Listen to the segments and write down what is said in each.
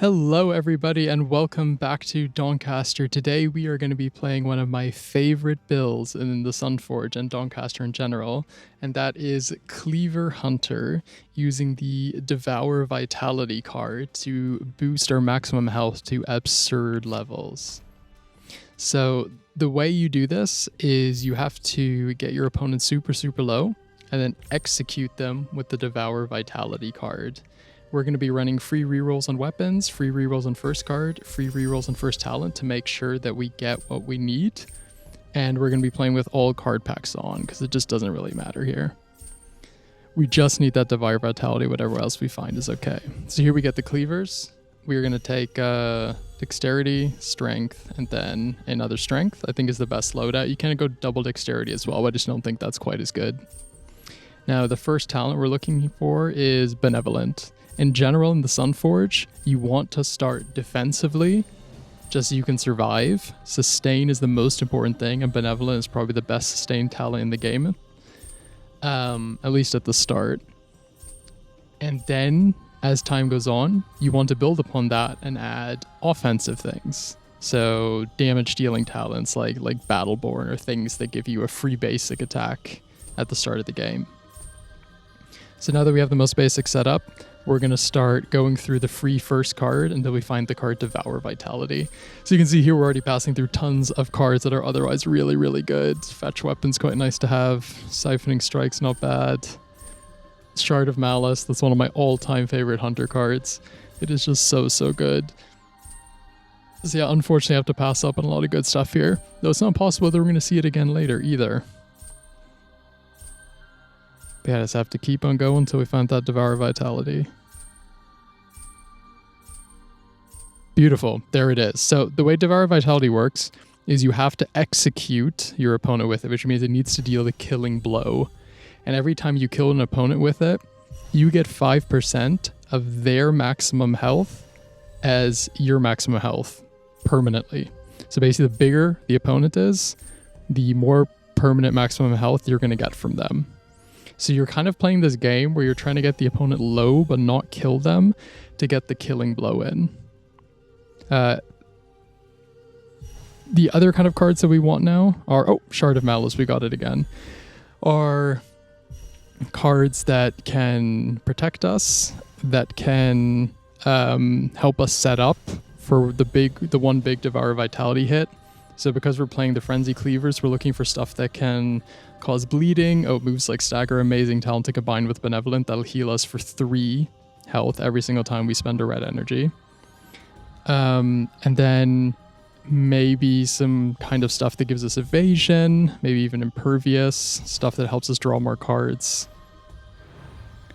Hello everybody and welcome back to Dawncaster. Today we are going to be playing one of my favorite builds in the Sunforge and Dawncaster in general, and that is Cleaver Hunter, using the Devour Vitality card to boost our maximum health to absurd levels. So the way you do this is you have to get your opponent super low and then execute them with the Devour Vitality card. We're going to be running free rerolls on weapons, free rerolls on first card, free rerolls on first talent to make sure that we get what we need. And we're going to be playing with all card packs on because it just doesn't really matter here. We just need that Devour Vitality, whatever else we find is okay. So here we get the Cleavers. We're going to take Dexterity, Strength, and then another Strength, I think is the best loadout. You can go double Dexterity as well, I just don't think that's quite as good. Now the first talent we're looking for is Benevolent. In general, in the Sunforge, you want to start defensively, just so you can survive. Sustain is the most important thing, and Benevolent is probably the best sustain talent in the game, at least at the start. And then, as time goes on, you want to build upon that and add offensive things. So damage dealing talents like Battleborn, or things that give you a free basic attack at the start of the game. So now that we have the most basic setup, we're going to start going through the free first card until we find the card Devour Vitality. So you can see here we're already passing through tons of cards that are otherwise really good. Fetch Weapon's quite nice to have. Siphoning Strike's not bad. Shard of Malice, that's one of my all-time favorite hunter cards. It is just so good. So yeah, unfortunately I have to pass up on a lot of good stuff here. Though it's not possible that we're going to see it again later either. But yeah, I just have to keep on going until we find that Devour Vitality. Beautiful. There it is. So the way Devour Vitality works is you have to execute your opponent with it, which means it needs to deal the killing blow. And every time you kill an opponent with it, you get 5% of their maximum health as your maximum health permanently. So basically, the bigger the opponent is, the more permanent maximum health you're going to get from them. So you're kind of playing this game where you're trying to get the opponent low but not kill them to get the killing blow in. The other kind of cards that we want now are, Shard of Malice, we got it again, are cards that can protect us, that can help us set up for the one big Devour Vitality hit. So because we're playing the Frenzy Cleavers, we're looking for stuff that can cause bleeding. Moves like Stagger, amazing talent to combine with Benevolent. That'll heal us for 3 health every single time we spend a red energy. And then maybe some kind of stuff that gives us evasion, maybe even impervious, stuff that helps us draw more cards.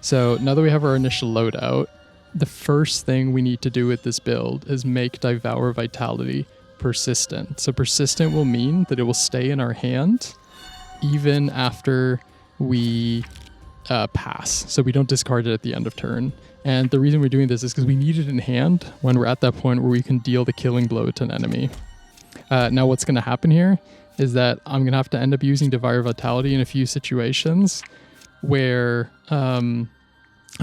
So now that we have our initial loadout, the first thing we need to do with this build is make Devour Vitality persistent. So persistent will mean that it will stay in our hand even after we pass. So we don't discard it at the end of turn. And the reason we're doing this is because we need it in hand when we're at that point where we can deal the killing blow to an enemy. Now what's going to happen here is that I'm going to have to end up using Devour Vitality in a few situations where I'm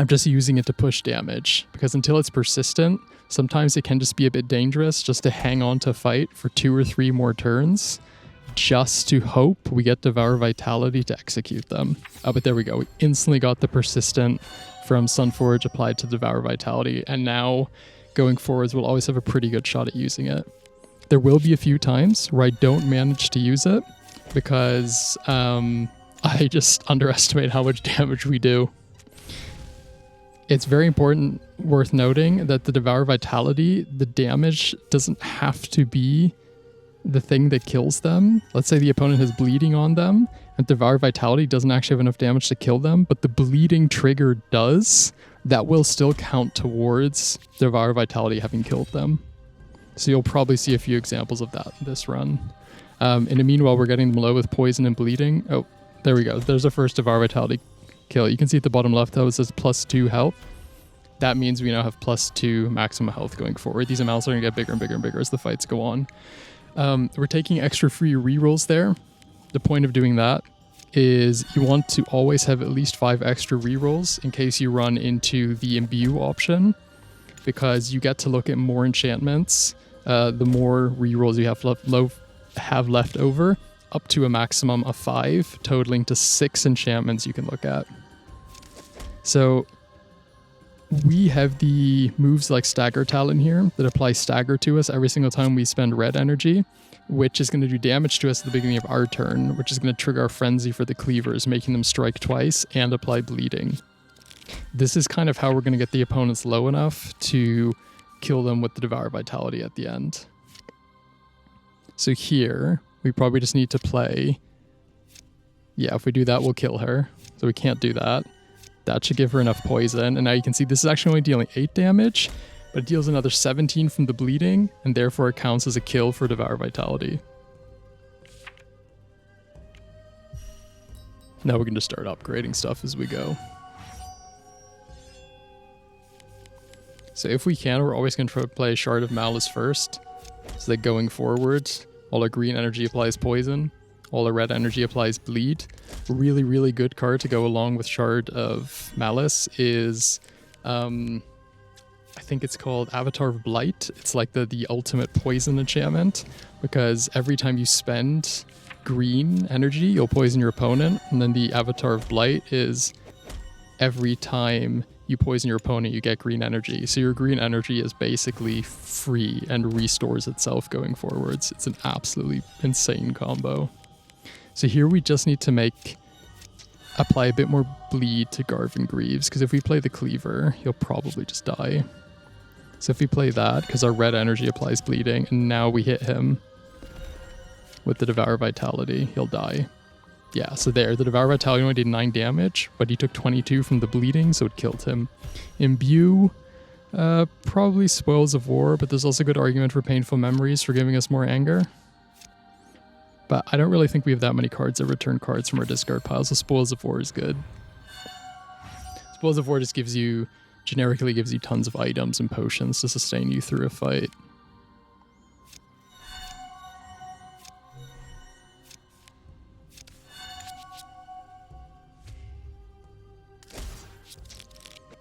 just using it to push damage, because until it's persistent, sometimes it can just be a bit dangerous just to hang on to fight for 2 or 3 more turns just to hope we get Devour Vitality to execute them. But there we go. We instantly got the persistent from Sunforge applied to Devour Vitality, and now going forwards we'll always have a pretty good shot at using it. There will be a few times where I don't manage to use it because I just underestimate how much damage we do. It's very important, worth noting, that the Devour Vitality, the damage doesn't have to be the thing that kills them. Let's say the opponent has bleeding on them, and Devour Vitality doesn't actually have enough damage to kill them, but the bleeding trigger does. That will still count towards Devour Vitality having killed them. So you'll probably see a few examples of that in this run. In the meanwhile, we're getting them low with poison and bleeding. There we go. There's our first Devour Vitality kill. You can see at the bottom left though it says +2 health. That means we now have +2 maximum health going forward. These amounts are going to get bigger and bigger as the fights go on. We're taking extra free rerolls there. The point of doing that is you want to always have at least 5 extra rerolls in case you run into the imbue option. because you get to look at more enchantments, the more rerolls you have left over, up to a maximum of 5, totaling to 6 enchantments you can look at. So we have the moves like Stagger Talent here that apply stagger to us every single time we spend red energy, which is going to do damage to us at the beginning of our turn, which is going to trigger our frenzy for the cleavers, making them strike twice and apply bleeding. This is kind of how we're going to get the opponents low enough to kill them with the Devour Vitality at the end. So here, we probably just need to play... Yeah, if we do that, we'll kill her. So we can't do that. That should give her enough poison. And now you can see this is actually only dealing 8 damage, but it deals another 17 from the bleeding, and therefore it counts as a kill for Devour Vitality. Now we can just start upgrading stuff as we go. So if we can, we're always going to try to play Shard of Malice first, so that going forward, all our green energy applies poison, all our red energy applies bleed. A really, really good card to go along with Shard of Malice is, I think it's called Avatar of Blight. It's like the ultimate poison enchantment, because every time you spend green energy, you'll poison your opponent, and then the Avatar of Blight is every time you poison your opponent, you get green energy. So your green energy is basically free and restores itself going forwards. It's an absolutely insane combo. So here we just need to apply a bit more bleed to Garvin Greaves, because if we play the Cleaver, he'll probably just die. So if we play that, because our red energy applies bleeding, and now we hit him with the Devour Vitality, he'll die. Yeah, so there, the Devour Vitality only did 9 damage, but he took 22 from the bleeding, so it killed him. Imbue, probably Spoils of War, but there's also a good argument for Painful Memories for giving us more anger. But I don't really think we have that many cards that return cards from our discard pile, so Spoils of War is good. Spoils of War just generically gives you tons of items and potions to sustain you through a fight.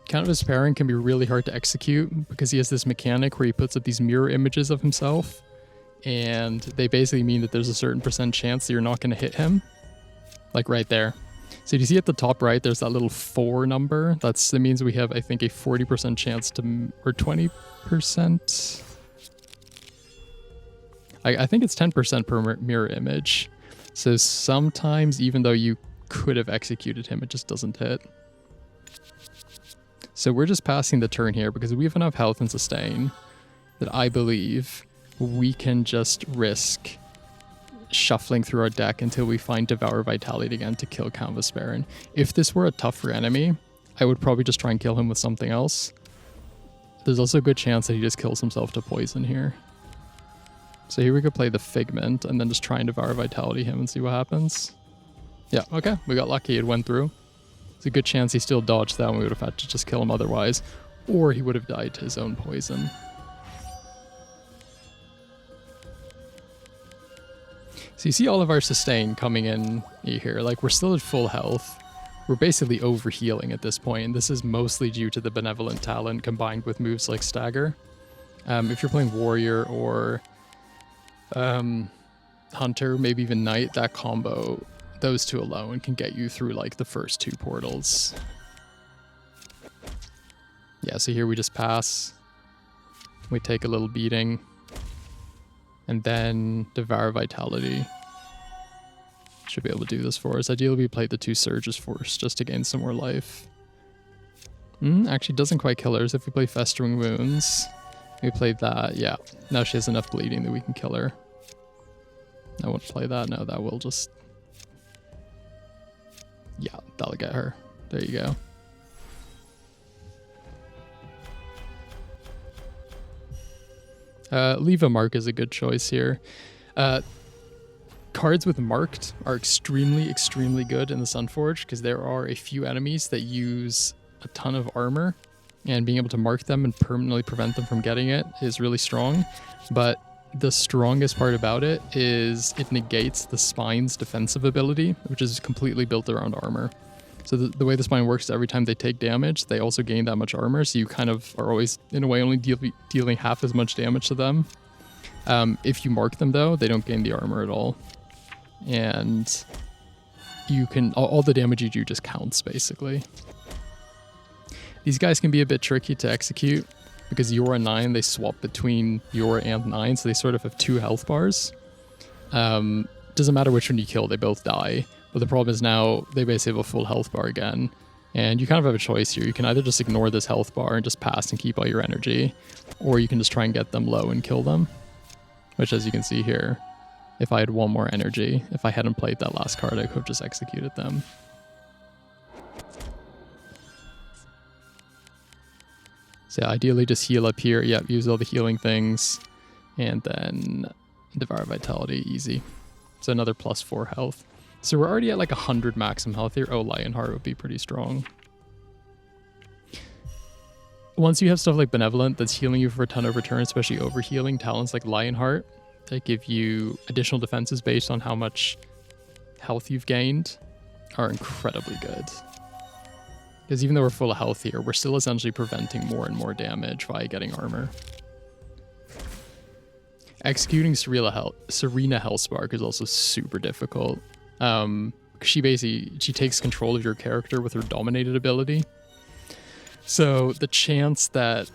Count of Despairing can be really hard to execute because he has this mechanic where he puts up these mirror images of himself, and they basically mean that there's a certain % chance that you're not going to hit him. Like right there. So do you see at the top right, there's that little 4 number? That means we have, I think, a 40% chance to, or 20%? I think it's 10% per mirror image. So sometimes, even though you could have executed him, it just doesn't hit. So we're just passing the turn here because we have enough health and sustain that I believe we can just risk shuffling through our deck until we find Devour Vitality again to kill Canvas Baron. If this were a tougher enemy, I would probably just try and kill him with something else. There's also a good chance that he just kills himself to poison here. So here we could play the Figment and then just try and Devour Vitality him and see what happens. Yeah, okay, we got lucky, it went through. There's a good chance he still dodged that and we would have had to just kill him otherwise, or he would have died to his own poison. So you see all of our sustain coming in here. Like, we're still at full health. We're basically over-healing at this point, and this is mostly due to the Benevolent Talent combined with moves like Stagger. If you're playing Warrior or Hunter, maybe even Knight, that combo, those two alone can get you through like the first 2 portals. Yeah, so here we just pass. We take a little beating. And then Devour Vitality should be able to do this for us. Ideally, we play the 2 Surges first just to gain some more life. Actually, doesn't quite kill her. So if we play Festering Wounds, we play that. Yeah, now she has enough bleeding that we can kill her. I won't play that. No, that will just... Yeah, that'll get her. There you go. Leave a Mark is a good choice here. Cards with Marked are extremely, extremely good in the Sunforge because there are a few enemies that use a ton of armor, and being able to mark them and permanently prevent them from getting it is really strong. But the strongest part about it is it negates the Spine's defensive ability, which is completely built around armor. So the way the spine works is every time they take damage, they also gain that much armor. So you kind of are always, in a way, only dealing half as much damage to them. If you mark them, though, they don't gain the armor at all. And you can, all the damage you do just counts, basically. These guys can be a bit tricky to execute because you're a 9, they swap between you're and 9, so they sort of have 2 health bars. Doesn't matter which one you kill, they both die. But the problem is now they basically have a full health bar again. And you kind of have a choice here. You can either just ignore this health bar and just pass and keep all your energy, or you can just try and get them low and kill them. Which, as you can see here, if I had 1 more energy, if I hadn't played that last card, I could have just executed them. So yeah, ideally just heal up here. Yep, use all the healing things. And then Devour Vitality, easy. So another +4 health. So we're already at like 100 maximum health here. Oh, Lionheart would be pretty strong. Once you have stuff like Benevolent that's healing you for a ton of return, especially overhealing, talents like Lionheart that give you additional defenses based on how much health you've gained are incredibly good. Because even though we're full of health here, we're still essentially preventing more and more damage by getting armor. Executing Serena Hellspark is also super difficult. She takes control of your character with her dominated ability. So the chance that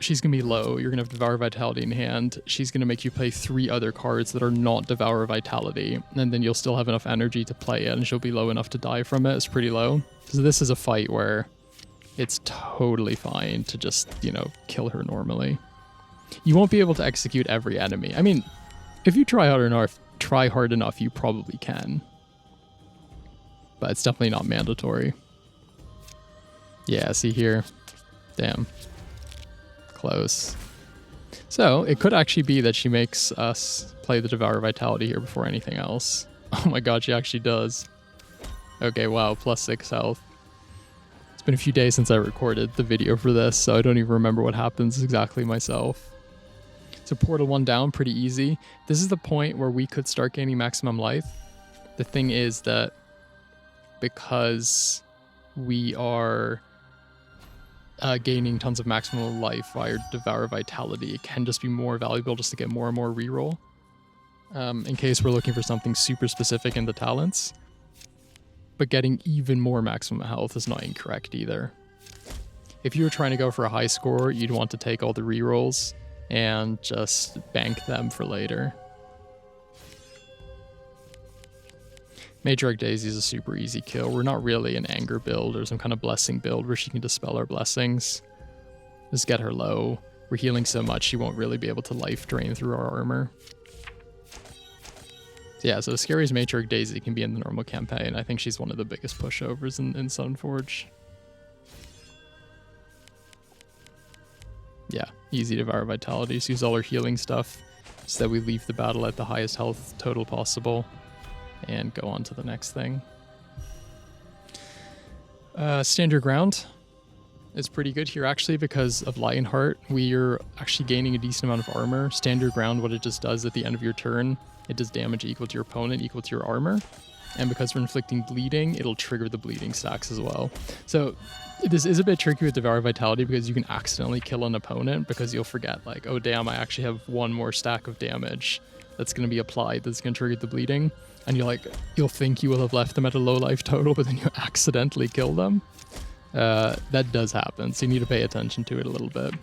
she's gonna be low, you're gonna have Devour Vitality in hand, she's gonna make you play 3 other cards that are not Devour Vitality, and then you'll still have enough energy to play it, and she'll be low enough to die from it. It's pretty low. So this is a fight where it's totally fine to just, kill her normally. You won't be able to execute every enemy. I mean, if you try hard enough, you probably can. But it's definitely not mandatory. Yeah, see here? Damn. Close. So, it could actually be that she makes us play the Devour Vitality here before anything else. Oh my god, she actually does. Okay, wow, +6 health. It's been a few days since I recorded the video for this, so I don't even remember what happens exactly myself. So Portal 1 down, pretty easy. This is the point where we could start gaining maximum life. The thing is that because we are gaining tons of maximum life via Devour Vitality, it can just be more valuable just to get more and more reroll. In case we're looking for something super specific in the talents. But getting even more maximum health is not incorrect either. If you were trying to go for a high score, you'd want to take all the rerolls and just bank them for later. Matriarch Daisy is a super easy kill. We're not really an anger build or some kind of blessing build where she can dispel our blessings. Just get her low. We're healing so much she won't really be able to life drain through our armor. So yeah, so as scary as Matriarch Daisy can be in the normal campaign, I think she's one of the biggest pushovers in Sunforge. Yeah, easy Devour Vitality. Just use all our healing stuff so that we leave the battle at the highest health total possible. And go on to the next thing. Stand Your Ground is pretty good here actually because of Lionheart. We're actually gaining a decent amount of armor. Stand Your Ground, what it just does at the end of your turn, it does damage equal to your opponent, equal to your armor. And because we're inflicting bleeding, it'll trigger the bleeding stacks as well. So this is a bit tricky with Devour Vitality because you can accidentally kill an opponent because you'll forget like, oh damn, I actually have 1 more stack of damage that's going to be applied that's going to trigger the bleeding. And you'll think you will have left them at a low life total, but then you accidentally kill them. That does happen, so you need to pay attention to it a little bit.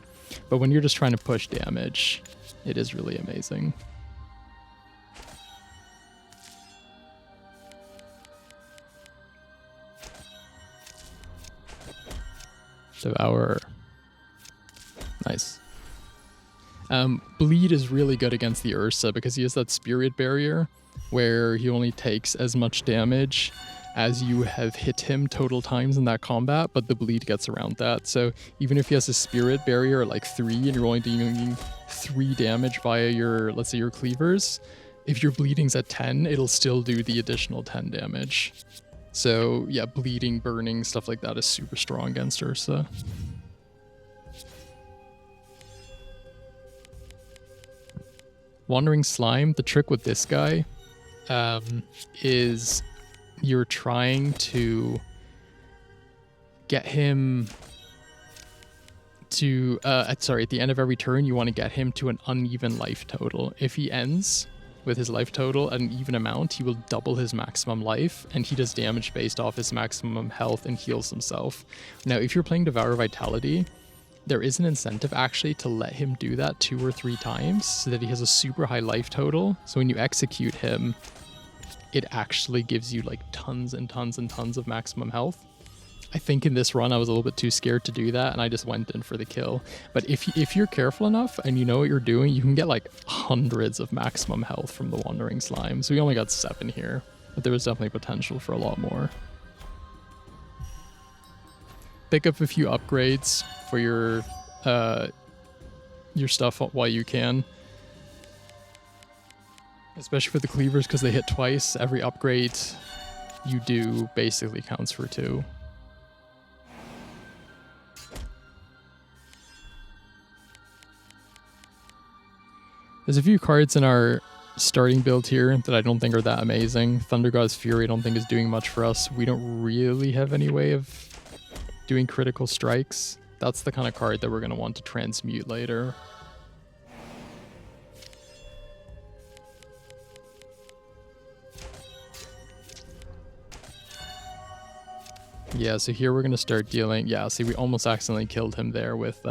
But when you're just trying to push damage, it is really amazing. Devour. Nice. Bleed is really good against the Ursa because he has that spirit barrier where he only takes as much damage as you have hit him total times in that combat, but the bleed gets around that. So even if he has a spirit barrier like 3 and you're only doing 3 damage via your, let's say your cleavers, if your bleeding's at 10, it'll still do the additional 10 damage. So yeah, bleeding, burning, stuff like that is super strong against Ursa. Wandering Slime, the trick with this guy is you're trying to get him to, at the end of every turn, you want to get him to an uneven life total. If he ends with his life total at an even amount, he will double his maximum life, and he does damage based off his maximum health and heals himself. Now, if you're playing Devour Vitality, there is an incentive actually to let him do that 2 or 3 times so that he has a super high life total. So when you execute him, it actually gives you like tons and tons and tons of maximum health. I think in this run I was a little bit too scared to do that, and I just went in for the kill. But if you're careful enough and you know what you're doing, you can get like hundreds of maximum health from the Wandering Slime. So we only got 7 here, but there was definitely potential for a lot more. Pick up a few upgrades for your stuff while you can. Especially for the Cleavers, because they hit twice. Every upgrade you do basically counts for 2. There's a few cards in our starting build here that I don't think are that amazing. Thunder God's Fury I don't think is doing much for us. We don't really have any way of doing critical strikes. That's the kind of card that we're going to want to transmute later. Yeah, so here we're going to start dealing... Yeah, see, we almost accidentally killed him there with...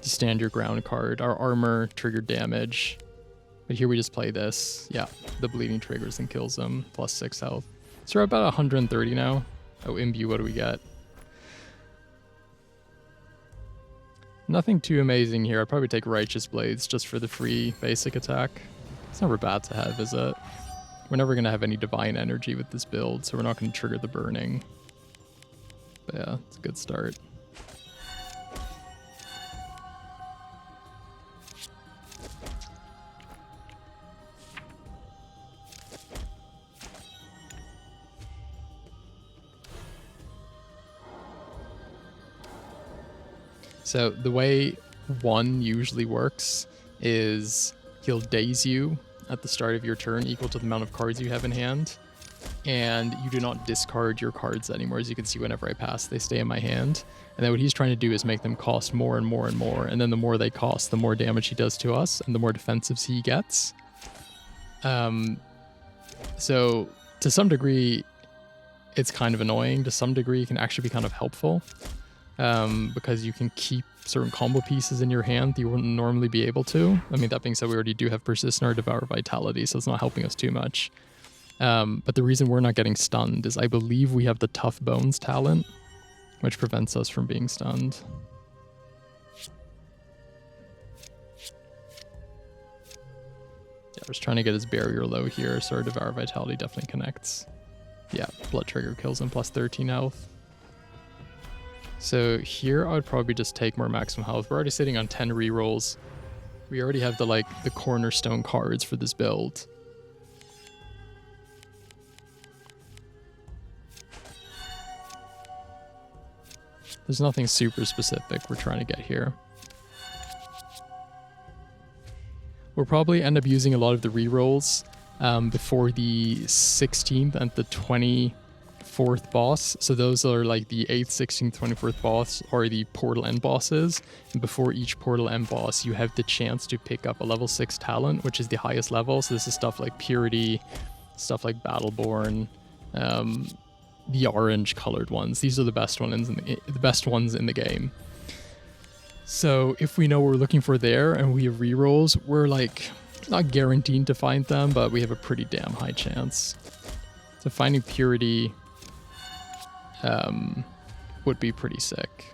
Stand your ground card. Our armor triggered damage, but here we just play this. Yeah, the bleeding triggers and kills them. Plus 6 health. So we're about 130 now. Oh, imbue, what do we get? Nothing too amazing here. I'd probably take Righteous Blades just for the free basic attack. It's never bad to have, is it? We're never going to have any divine energy with this build, so we're not going to trigger the burning. But yeah, it's a good start. So the way 1 usually works is he'll daze you at the start of your turn equal to the amount of cards you have in hand, and you do not discard your cards anymore. As you can see, whenever I pass, they stay in my hand. And then what he's trying to do is make them cost more and more and more, and then the more they cost, the more damage he does to us, and the more defensives he gets. So to some degree, it's kind of annoying. To some degree, it can actually be kind of helpful. Because you can keep certain combo pieces in your hand that you wouldn't normally be able to. I mean, that being said, we already do have Persist in our Devour Vitality, so it's not helping us too much. But the reason we're not getting stunned is I believe we have the Tough Bones talent, which prevents us from being stunned. Yeah, we're just trying to get his barrier low here, so our Devour Vitality definitely connects. Yeah, Blood Trigger kills him, plus 13 health. So here I would probably just take more maximum health. We're already sitting on 10 rerolls. We already have the cornerstone cards for this build. There's nothing super specific we're trying to get here. We'll probably end up using a lot of the rerolls before the 16th and the 24th boss. So those are like the 8th, 16th, 24th boss or the portal end bosses. And before each portal end boss, you have the chance to pick up a level 6 talent, which is the highest level. So this is stuff like Purity, stuff like Battleborn, the orange colored ones. These are the best ones in the game. So if we know what we're looking for there and we have rerolls, we're like not guaranteed to find them, but we have a pretty damn high chance. So finding Purity would be pretty sick.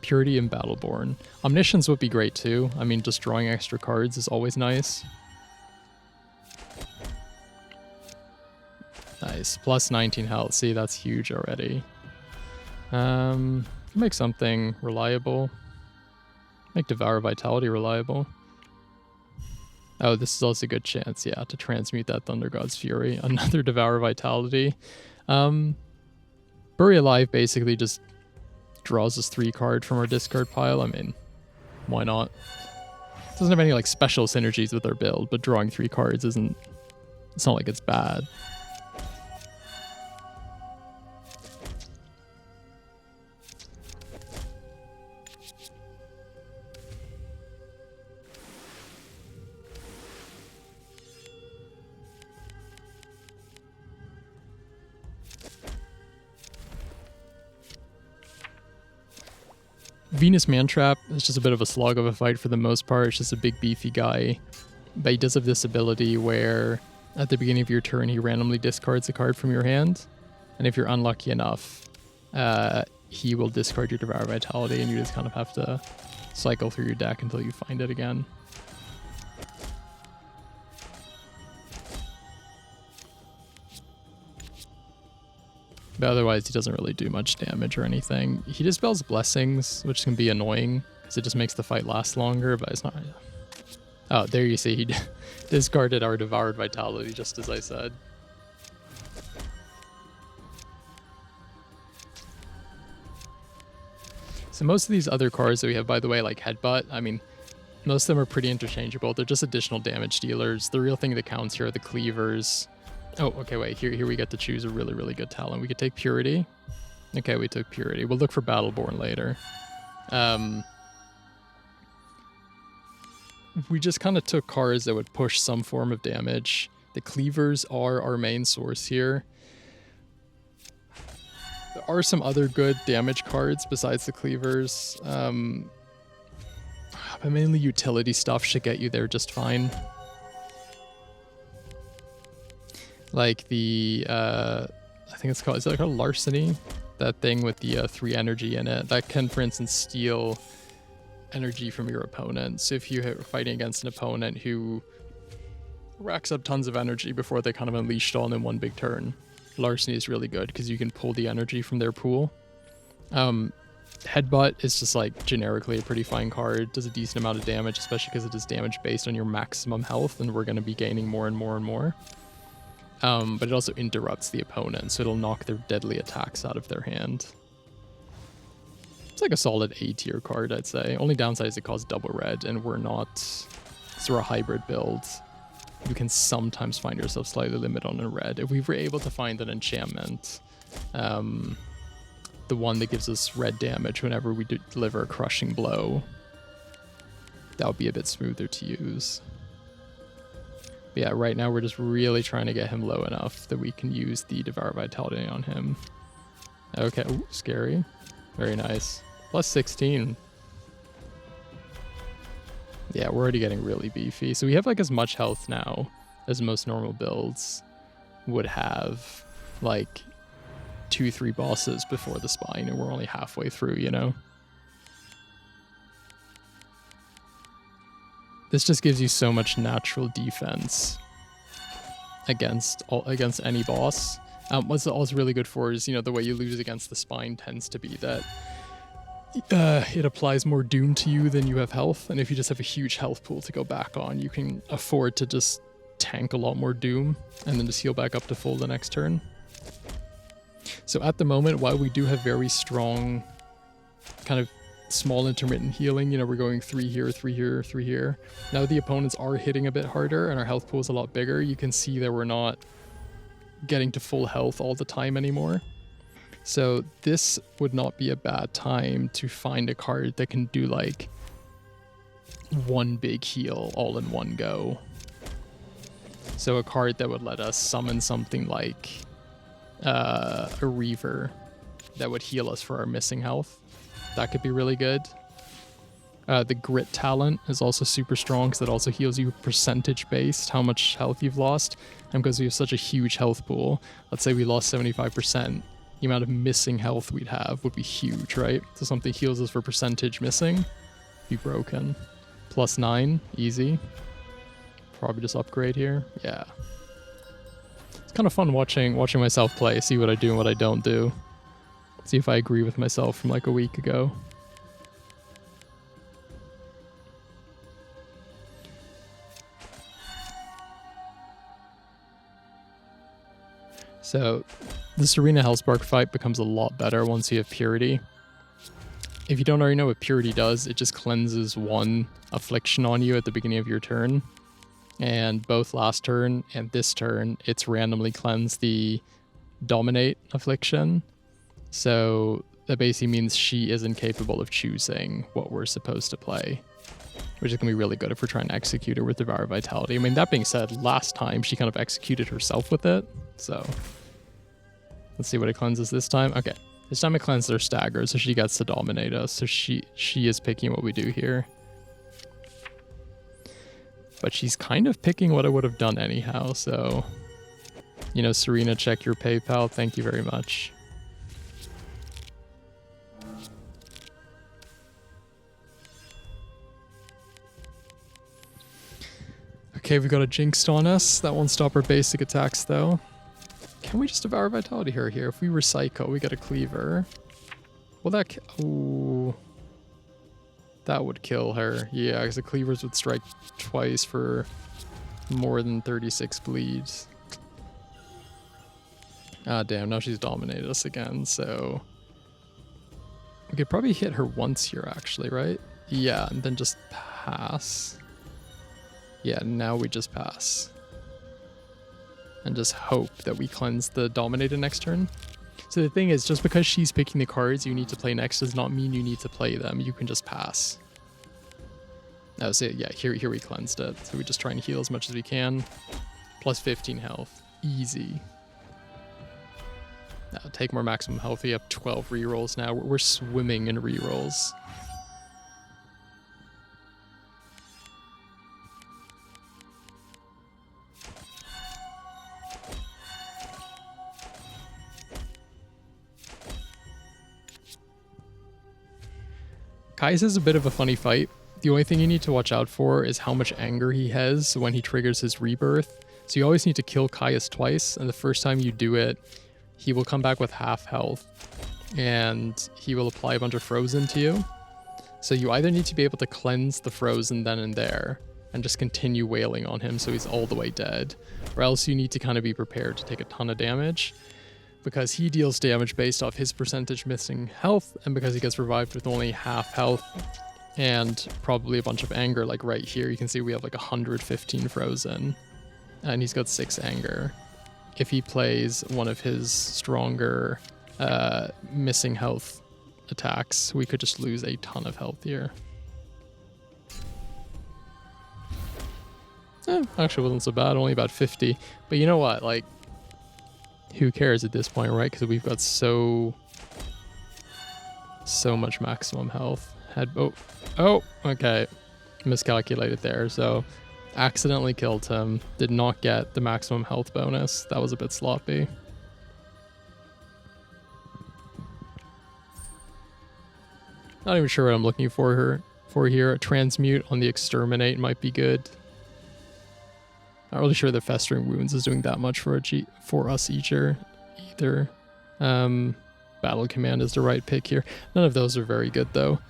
Purity and Battleborn. Omniscience would be great too. I mean, just drawing extra cards is always nice. Nice. Plus 19 health. See, that's huge already. Make something reliable. Make Devour Vitality reliable. Oh, this is also a good chance, yeah, to transmute that Thunder God's Fury. Another Devour Vitality. Bury Alive basically just draws us 3 cards from our discard pile. I mean, why not? It doesn't have any like special synergies with our build, but drawing 3 cards isn't... It's not like it's bad. Venus Mantrap is just a bit of a slog of a fight for the most part. It's just a big beefy guy. But he does have this ability where at the beginning of your turn he randomly discards a card from your hand. And if you're unlucky enough, he will discard your Devour Vitality and you just kind of have to cycle through your deck until you find it again. But otherwise, he doesn't really do much damage or anything. He dispels Blessings, which can be annoying, because it just makes the fight last longer, but it's not... Oh, there you see, he discarded our Devoured Vitality, just as I said. So most of these other cards that we have, by the way, like Headbutt, I mean, most of them are pretty interchangeable. They're just additional damage dealers. The real thing that counts here are the Cleavers. Oh, okay, wait, here we get to choose a really, really good talent. We could take Purity. Okay, we took Purity. We'll look for Battleborn later. We just kind of took cards that would push some form of damage. The Cleavers are our main source here. There are some other good damage cards besides the Cleavers. But mainly utility stuff should get you there just fine. Like the, I think it's called, is it called Larceny? That thing with the 3 energy in it. That can, for instance, steal energy from your opponent. So if you're fighting against an opponent who racks up tons of energy before they kind of unleash it all in one big turn, Larceny is really good because you can pull the energy from their pool. Headbutt is just like generically a pretty fine card. Does a decent amount of damage, especially because it does damage based on your maximum health, and we're going to be gaining more and more and more. But it also interrupts the opponent, so it'll knock their deadly attacks out of their hand. It's like a solid A tier card, I'd say. Only downside is it costs double red, and we're not... So we're a hybrid build. You can sometimes find yourself slightly limited on a red. If we were able to find an enchantment, the one that gives us red damage whenever we deliver a crushing blow, that would be a bit smoother to use. But yeah, right now we're just really trying to get him low enough that we can use the Devour Vitality on him. Okay, ooh, scary. Very nice. Plus 16. Yeah, we're already getting really beefy. So we have like as much health now as most normal builds would have. Like 2-3 bosses before the spine, and we're only halfway through, you know? This just gives you so much natural defense against any boss. What's also really good for is, you know, the way you lose against the spine tends to be that it applies more doom to you than you have health, and if you just have a huge health pool to go back on, you can afford to just tank a lot more doom and then just heal back up to full the next turn. So at the moment, while we do have very strong kind of small intermittent healing, you know, we're going 3 here, 3 here, 3 here. Now that the opponents are hitting a bit harder and our health pool is a lot bigger, you can see that we're not getting to full health all the time anymore. So this would not be a bad time to find a card that can do like one big heal all in one go. So a card that would let us summon something like a Reaver that would heal us for our missing health. That could be really good. The Grit talent is also super strong because it also heals you percentage based how much health you've lost. And because we have such a huge health pool, let's say we lost 75%, the amount of missing health we'd have would be huge, right? So something heals us for percentage missing, be broken. Plus 9, easy. Probably just upgrade here. Yeah. It's kind of fun watching myself play, see what I do and what I don't do. See if I agree with myself from like a week ago. So the Serena Hellspark fight becomes a lot better once you have Purity. If you don't already know what Purity does, it just cleanses 1 affliction on you at the beginning of your turn. And both last turn and this turn, it's randomly cleansed the Dominate affliction. So that basically means she is incapable of choosing what we're supposed to play, which is going to be really good if we're trying to execute her with Devour Vitality. I mean, that being said, last time she kind of executed herself with it, so let's see what it cleanses this time. Okay, This time it cleansed their stagger, so she gets to dominate us. So she is picking what we do here. But she's kind of picking what I would have done anyhow, so... You know, Serena, check your PayPal. Thank you very much. Okay, we got a Jinxed on us. That won't stop our basic attacks, though. Can we just Devour Vitality her here? If we recycle, we get a Cleaver. Well, that... Ooh. That would kill her. Yeah, because the Cleavers would strike twice for more than 36 bleeds. Ah, damn. Now she's dominated us again, so... We could probably hit her once here, actually, right? Yeah, and then just pass. Yeah, now we just pass. And just hope that we cleanse the Dominator next turn. So the thing is, just because she's picking the cards you need to play next does not mean you need to play them. You can just pass. Oh, so yeah, here we cleansed it. So we just try and heal as much as we can. Plus 15 health. Easy. Now, take more maximum health. We have 12 rerolls now. We're swimming in rerolls. Kai's is a bit of a funny fight. The only thing you need to watch out for is how much anger he has when he triggers his rebirth. So you always need to kill Caius twice, and the first time you do it, he will come back with half health, and he will apply a bunch of frozen to you. So you either need to be able to cleanse the frozen then and there, and just continue wailing on him so he's all the way dead, or else you need to kind of be prepared to take a ton of damage, because he deals damage based off his percentage missing health, and because he gets revived with only half health and probably a bunch of anger. Like right here, you can see we have like 115 frozen, and he's got 6 anger. If he plays one of his stronger missing health attacks, we could just lose a ton of health here. Actually wasn't so bad, only about 50. But you know what, like, who cares at this point, right? Because we've got so much maximum health. Okay, miscalculated there. So accidentally killed him. Did not get the maximum health bonus. That was a bit sloppy. Not even sure what I'm looking for here. A transmute on the exterminate might be good. Not really sure the festering wounds is doing that much for us either. Battle command is the right pick here. None of those are very good though.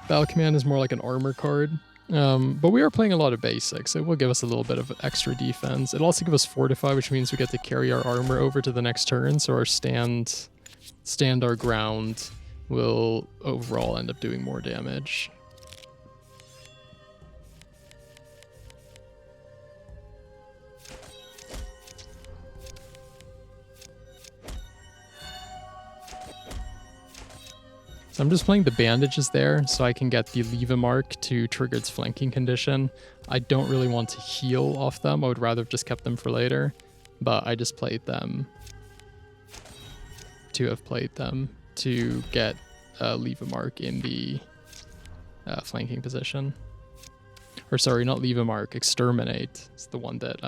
Battle command is more like an armor card. But we are playing a lot of basics. It will give us a little bit of extra defense. It'll also give us fortify, which means we get to carry our armor over to the next turn. So our stand our ground will overall end up doing more damage. So I'm just playing the bandages there so I can get the leave a mark to trigger its flanking condition. I don't really want to heal off them. I would rather have just kept them for later, but I just played them to get leave a mark in the flanking position. Or sorry, not leave a mark, exterminate. It's the one that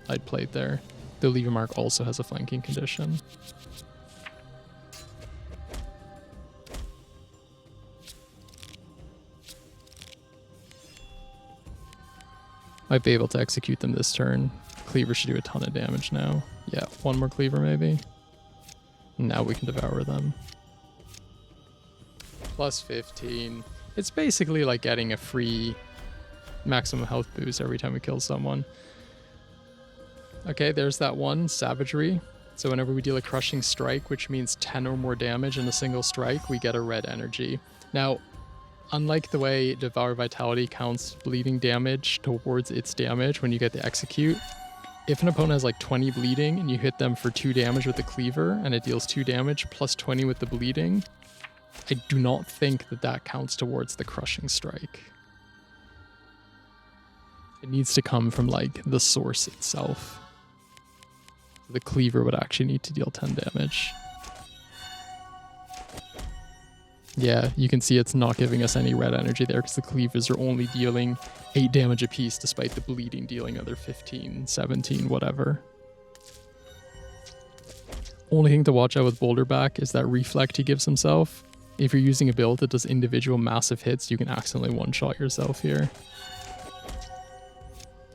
I'd played there. The leave a mark also has a flanking condition. Might be able to execute them this turn. Cleaver should do a ton of damage now. Yeah, one more Cleaver maybe. Now we can devour them. Plus 15. It's basically like getting a free maximum health boost every time we kill someone. Okay, there's that one, Savagery. So whenever we deal a crushing strike, which means 10 or more damage in a single strike, we get a red energy. Now, unlike the way Devour Vitality counts bleeding damage towards its damage when you get the execute, if an opponent has like 20 bleeding and you hit them for 2 damage with the Cleaver and it deals 2 damage plus 20 with the bleeding, I do not think that counts towards the crushing strike. It needs to come from like the source itself. The Cleaver would actually need to deal 10 damage. Yeah, you can see it's not giving us any red energy there because the cleavers are only dealing 8 damage apiece despite the bleeding dealing other 15, 17, whatever. Only thing to watch out with Boulderback is that reflect he gives himself. If you're using a build that does individual massive hits, you can accidentally one-shot yourself here.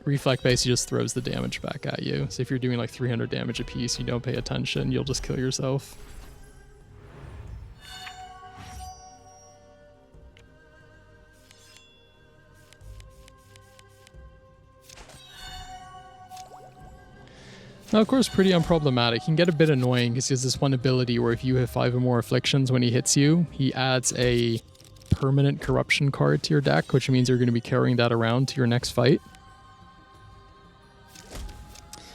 Reflect basically just throws the damage back at you. So if you're doing like 300 damage apiece, you don't pay attention, you'll just kill yourself. Now, of course, pretty unproblematic. He can get a bit annoying because he has this one ability where if you have 5 or more afflictions when he hits you, he adds a permanent corruption card to your deck, which means you're going to be carrying that around to your next fight.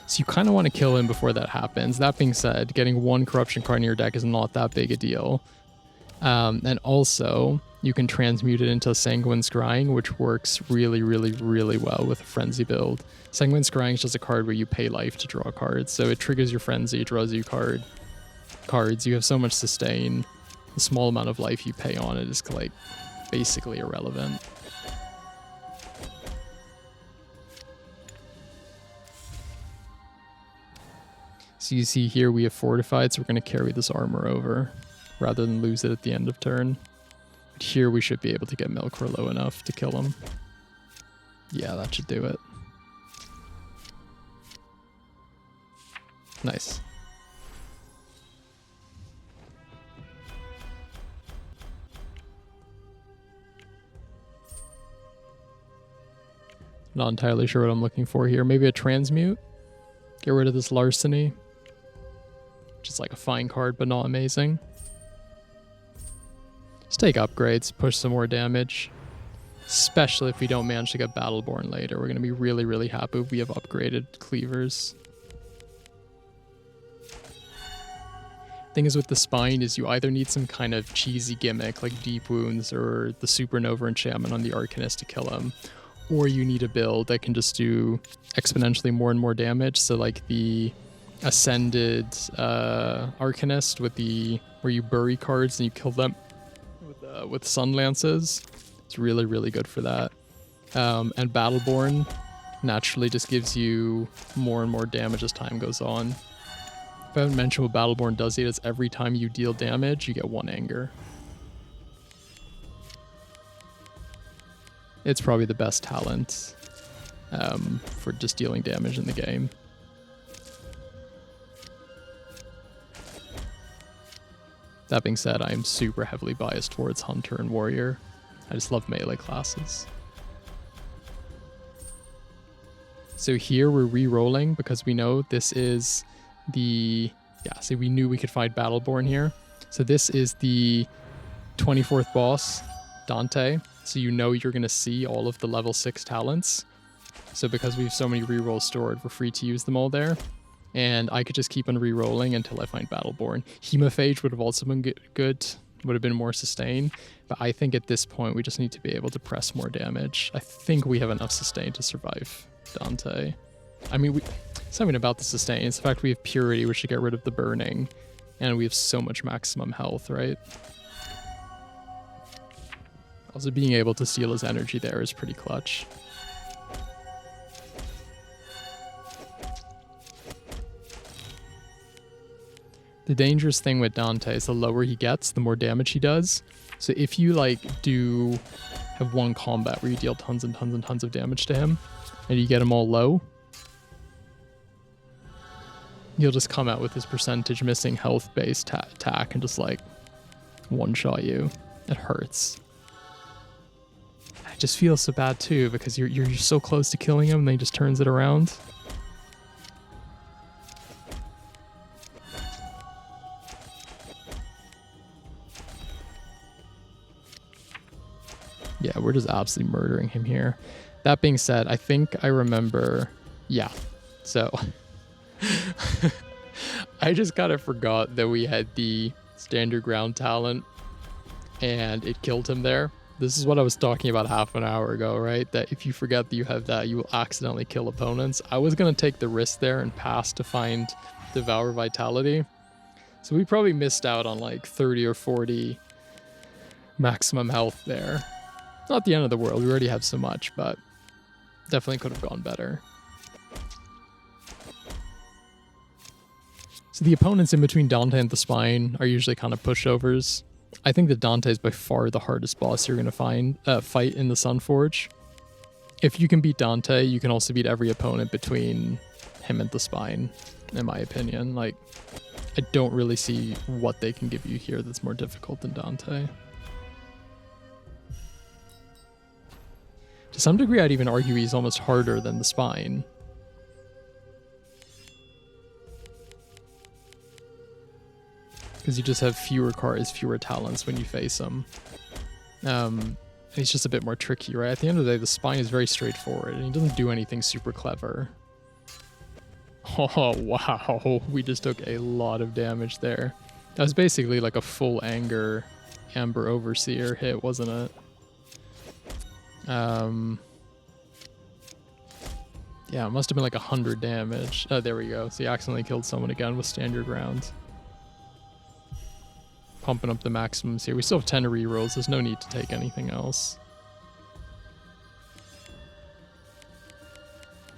So you kind of want to kill him before that happens. That being said, getting 1 corruption card in your deck is not that big a deal. And also, you can transmute it into Sanguine Scrying, which works really, really, really well with a Frenzy build. Sanguine Scrying is just a card where you pay life to draw cards. So it triggers your Frenzy, draws you cards. You have so much sustain. The small amount of life you pay on it is like basically irrelevant. So you see here we have fortified, so we're going to carry this armor over rather than lose it at the end of turn. But here we should be able to get Melkor low enough to kill him. Yeah, that should do it. Nice. Not entirely sure what I'm looking for here. Maybe a transmute? Get rid of this larceny. Which is like a fine card, but not amazing. Just take upgrades, push some more damage. Especially if we don't manage to get Battleborn later. We're going to be really, really happy if we have upgraded cleavers. Thing is with the spine is you either need some kind of cheesy gimmick like Deep Wounds or the Supernova enchantment on the Arcanist to kill him. Or you need a build that can just do exponentially more and more damage. So like the Ascended Arcanist with the where you bury cards and you kill them with Sun Lances. It's really, really good for that. And Battleborn naturally just gives you more and more damage as time goes on. If I haven't mentioned what Battleborn does here, is every time you deal damage, you get 1 anger. It's probably the best talent for just dealing damage in the game. That being said, I am super heavily biased towards Hunter and Warrior. I just love melee classes. So here we're re-rolling because we know this is the... Yeah, so we knew we could fight Battleborn here. So this is the 24th boss, Dante. So you know you're going to see all of the level 6 talents. So because we have so many rerolls stored, we're free to use them all there. And I could just keep on re-rolling until I find Battleborn. Hemophage would have also been good, would have been more sustain. But I think at this point we just need to be able to press more damage. I think we have enough sustain to survive Dante. I mean, it's not even about the sustain. It's the fact we have Purity, which should get rid of the burning. And we have so much maximum health, right? Also, being able to steal his energy there is pretty clutch. The dangerous thing with Dante is the lower he gets, the more damage he does. So if you like do have one combat where you deal tons and tons and tons of damage to him, and you get him all low, you'll just come out with this percentage missing health based attack and just like one-shot you. It hurts. I just feel so bad too because you're so close to killing him and then he just turns it around. Yeah, we're just absolutely murdering him here. That being said, I think I remember... Yeah, so... I just kind of forgot that we had the standard ground talent and it killed him there. This is what I was talking about half an hour ago, right? That if you forget that you have that, you will accidentally kill opponents. I was going to take the risk there and pass to find Devour Vitality. So we probably missed out on like 30 or 40 maximum health there. Not the end of the world, we already have so much, but definitely could have gone better. So the opponents in between Dante and the Spine are usually kind of pushovers. I think that Dante is by far the hardest boss you're going to fight in the Sunforge. If you can beat Dante, you can also beat every opponent between him and the Spine, in my opinion. Like, I don't really see what they can give you here that's more difficult than Dante. To some degree, I'd even argue he's almost harder than the Spine. Because you just have fewer cards, fewer talents when you face him. He's just a bit more tricky, right? At the end of the day, the Spine is very straightforward, and he doesn't do anything super clever. Oh, wow. We just took a lot of damage there. That was basically like a full Anger Amber Overseer hit, wasn't it? Yeah, it must have been like 100 damage. Oh, there we go. So he accidentally killed someone again with Stand Your Ground. Pumping up the maximums here. We still have 10 rerolls. There's no need to take anything else.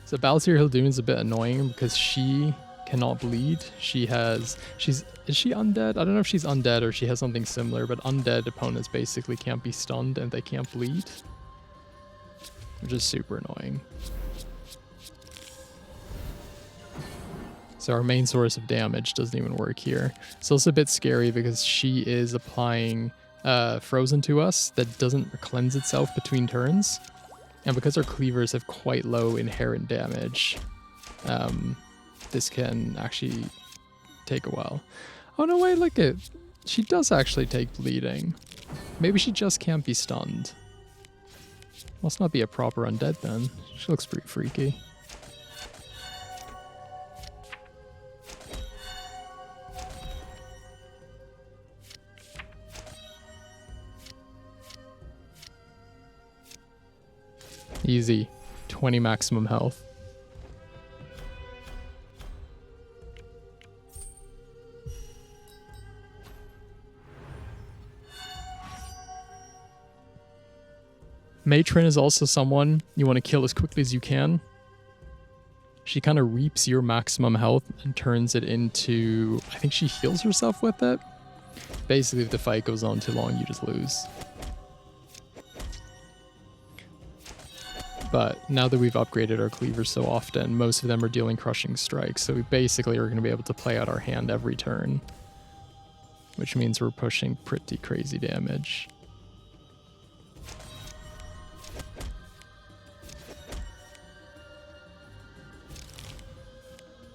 So Baltier Hildoon is a bit annoying because she cannot bleed. Is she undead? I don't know if she's undead or she has something similar, but undead opponents basically can't be stunned and they can't bleed, which is super annoying. So our main source of damage doesn't even work here. It's also a bit scary because she is applying Frozen to us that doesn't cleanse itself between turns. And because our Cleavers have quite low inherent damage, this can actually take a while. Oh no, wait, look at... She does actually take bleeding. Maybe she just can't be stunned. Must not be a proper undead then. She looks pretty freaky. Easy. 20 maximum health. Matron is also someone you want to kill as quickly as you can. She kind of reaps your maximum health and turns it into... I think she heals herself with it. Basically, if the fight goes on too long, you just lose. But now that we've upgraded our Cleavers so often, most of them are dealing crushing strikes, so we basically are going to be able to play out our hand every turn, which means we're pushing pretty crazy damage.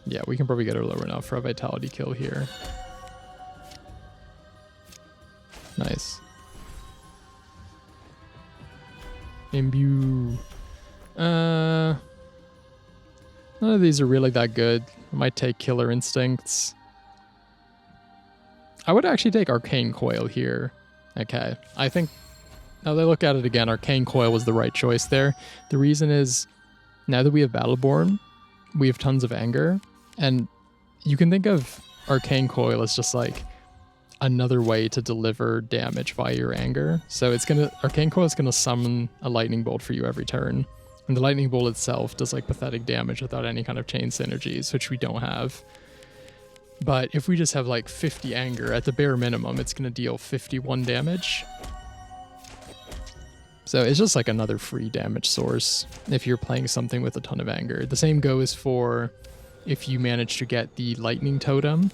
Yeah, we can probably get her low enough for a Vitality kill here. Nice. Imbue. None of these are really that good. I might take Killer Instincts. I would actually take Arcane Coil here. Okay, I think, now that I look at it again, Arcane Coil was the right choice there. The reason is, now that we have Battleborn, we have tons of anger, and you can think of Arcane Coil as just like another way to deliver damage via your anger. So it's gonna, Arcane Coil is gonna summon a lightning bolt for you every turn. And the lightning bolt itself does like pathetic damage without any kind of chain synergies, which we don't have. But if we just have like 50 anger, at the bare minimum, it's going to deal 51 damage. So it's just like another free damage source if you're playing something with a ton of anger. The same goes for if you manage to get the lightning totem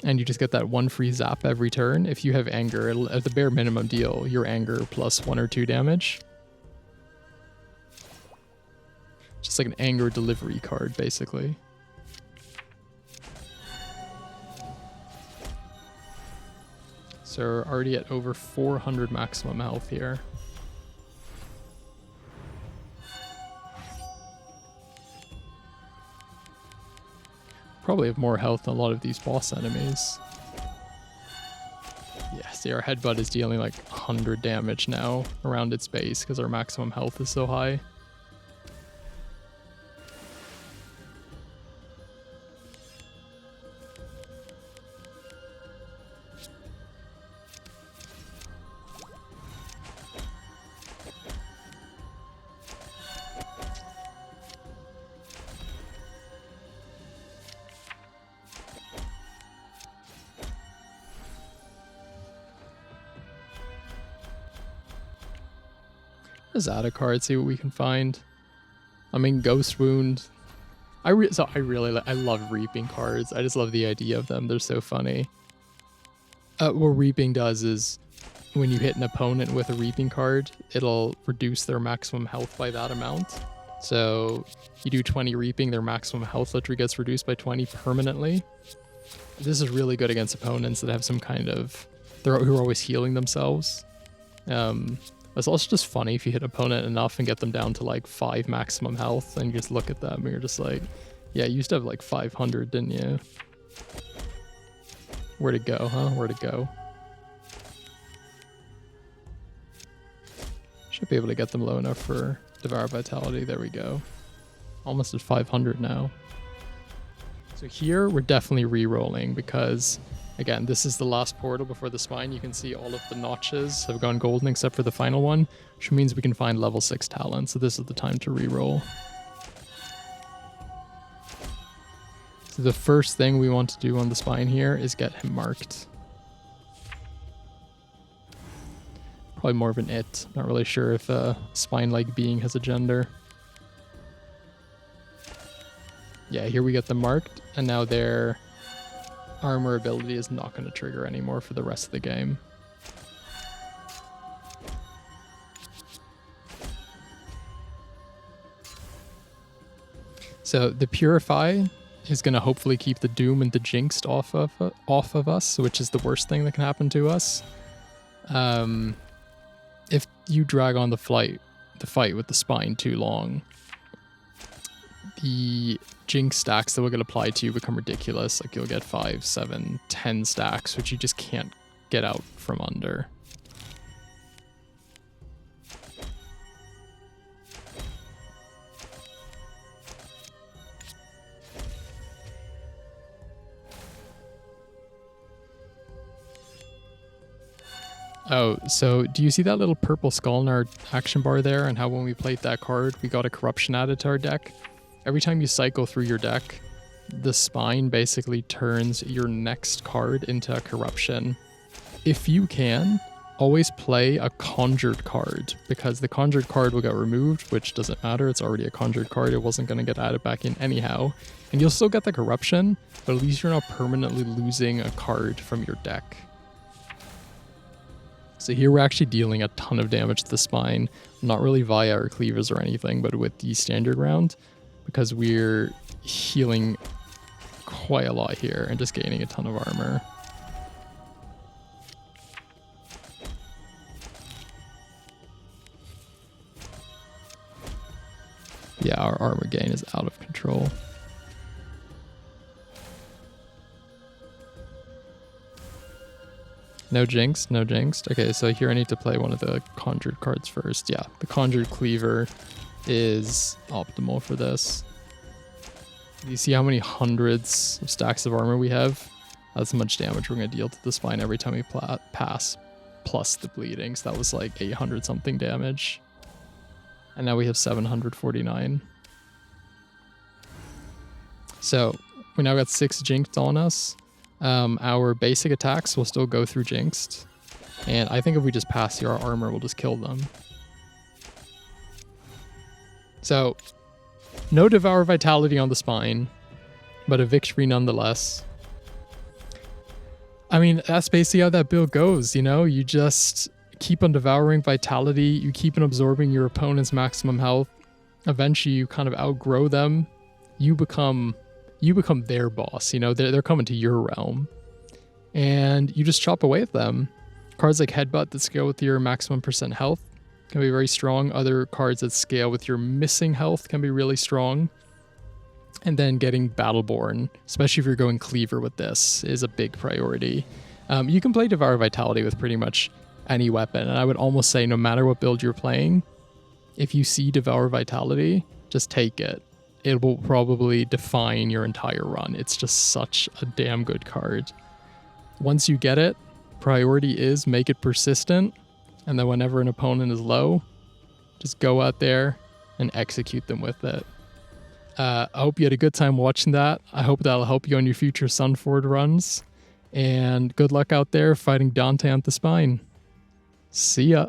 and you just get that one free zap every turn. If you have anger, it'll at the bare minimum deal your anger plus 1 or 2 damage. Just like an anger delivery card, basically. So we're already at over 400 maximum health here. Probably have more health than a lot of these boss enemies. Yeah, see, our headbutt is dealing like 100 damage now around its base because our maximum health is so high. Just add a card, see what we can find. I mean, Ghost Wound. I love Reaping cards. I just love the idea of them. They're so funny. What Reaping does is when you hit an opponent with a Reaping card, it'll reduce their maximum health by that amount. So you do 20 Reaping, their maximum health literally gets reduced by 20 permanently. This is really good against opponents that have some kind of... who are always healing themselves. It's also just funny if you hit an opponent enough and get them down to like 5 maximum health and you just look at them and you're just like, yeah, you used to have like 500, didn't you? Where'd it go, huh? Where'd it go? Should be able to get them low enough for Devour Vitality. There we go. Almost at 500 now. So here we're definitely re-rolling because, again, this is the last portal before the spine. You can see all of the notches have gone golden except for the final one, which means we can find level 6 talent. So this is the time to re-roll. So the first thing we want to do on the spine here is get him marked. Probably more of an it. Not really sure if a spine-like being has a gender. Yeah, here we get them marked, and now their armor ability is not going to trigger anymore for the rest of the game. So the Purify is going to hopefully keep the Doom and the Jinxed off of us, which is the worst thing that can happen to us. If you drag on the fight with the spine too long, the Jinx stacks that will get applied to you become ridiculous. Like you'll get 5, 7, 10 stacks, which you just can't get out from under. Oh, so do you see that little purple skull in our action bar there, and how when we played that card, we got a corruption added to our deck? Every time you cycle through your deck, the spine basically turns your next card into a corruption. If you can, always play a conjured card, because the conjured card will get removed, which doesn't matter, it's already a conjured card, it wasn't going to get added back in anyhow. And you'll still get the corruption, but at least you're not permanently losing a card from your deck. So here we're actually dealing a ton of damage to the spine, not really via our cleavers or anything, but with the standard round, because we're healing quite a lot here and just gaining a ton of armor. Yeah, our armor gain is out of control. No jinx, no jinxed. Okay, so here I need to play one of the conjured cards first. Yeah, the conjured cleaver is optimal for this. You see how many hundreds of stacks of armor we have? That's how much damage we're going to deal to the spine every time we pass, plus the bleeding. So that was like 800 something damage. And now we have 749. So we now got 6 jinxed on us. Our basic attacks will still go through jinxed. And I think if we just pass here, our armor will just kill them. So, no Devour Vitality on the spine, but a victory nonetheless. I mean, that's basically how that build goes, you know? You just keep on devouring Vitality, you keep on absorbing your opponent's maximum health. Eventually, you kind of outgrow them. You become their boss, you know? They're coming to your realm. And you just chop away at them. Cards like Headbutt that scale with your maximum % health can be very strong. Other cards that scale with your missing health can be really strong. And then getting Battleborn, especially if you're going Cleaver with this, is a big priority. You can play Devour Vitality with pretty much any weapon, and I would almost say no matter what build you're playing, if you see Devour Vitality, just take it. It will probably define your entire run. It's just such a damn good card. Once you get it, priority is make it persistent, and then whenever an opponent is low, just go out there and execute them with it. I hope you had a good time watching that. I hope that'll help you on your future Sunforge runs. And good luck out there fighting Dante on the spine. See ya.